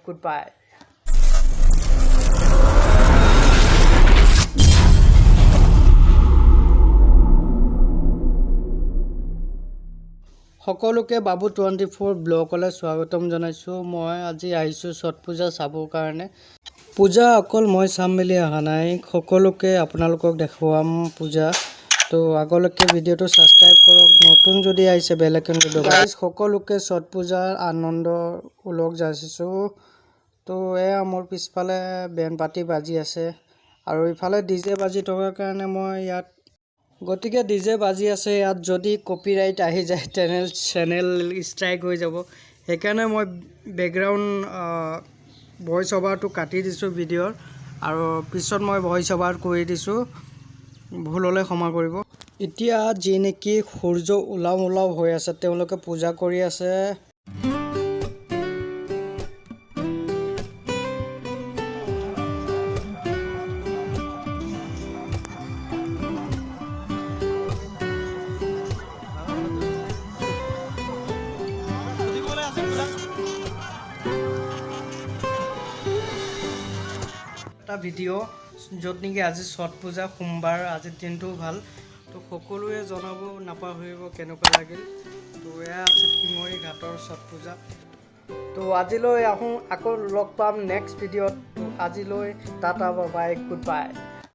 Goodbye. সকলোকে বাবু 24 ব্লগলৈ স্বাগতম জনাইছোঁ। মই আজি আহিছোঁ ছট পূজা চাবৰ কাৰণে। পূজা অকল মই চাম বুলি অহা নাই, সকলোকে আপোনালোকক দেখুৱাম পূজা। তো আগলৈকে ভিডিঅ'টো ছাবস্ক্ৰাইব কৰক, নতুন যদি আহিছে বেল আইকনটো দবাওক। সকলোকে ছট পূজাৰ আনন্দ উলগ যাচিছোঁ। তো এয়া মোৰ পিছফালে বেণ্ড পাৰ্টি বাজি আছে আৰু ইফালে ডিজে বাজি থকাৰ কাৰণে মই ইয়াত গতিকে ডিজে বাজি আছে ইয়াত, যদি কপিৰাইট আহি যায় চেনেল ষ্ট্ৰাইক হৈ যাব। সেইকাৰণে মই বেকগ্ৰাউণ্ড ভইচ অভাৰটো কাটি দিছোঁ ভিডিঅ'ৰ, আৰু পিছত মই ভইচ অভাৰ কৰি দিছোঁ, ভুল হ'লে ক্ষমা কৰিব। এতিয়া যি নেকি সূৰ্য ওলাও হৈ আছে, তেওঁলোকে পূজা কৰি আছে। এটা ভিডিঅ' য'ত নেকি আজি ছট পূজা সোমবাৰ, আজিৰ দিনটোও ভাল। তো সকলোৱে জনাব নাপাহৰিব কেনেকুৱা লাগিল। তো এয়া আছে টিঙৰি ঘাটৰ ছট পূজা। তো আজিলৈ আকৌ লগ পাম নেক্সট ভিডিঅ'ত। আজিলৈ tata bye bye, good bye.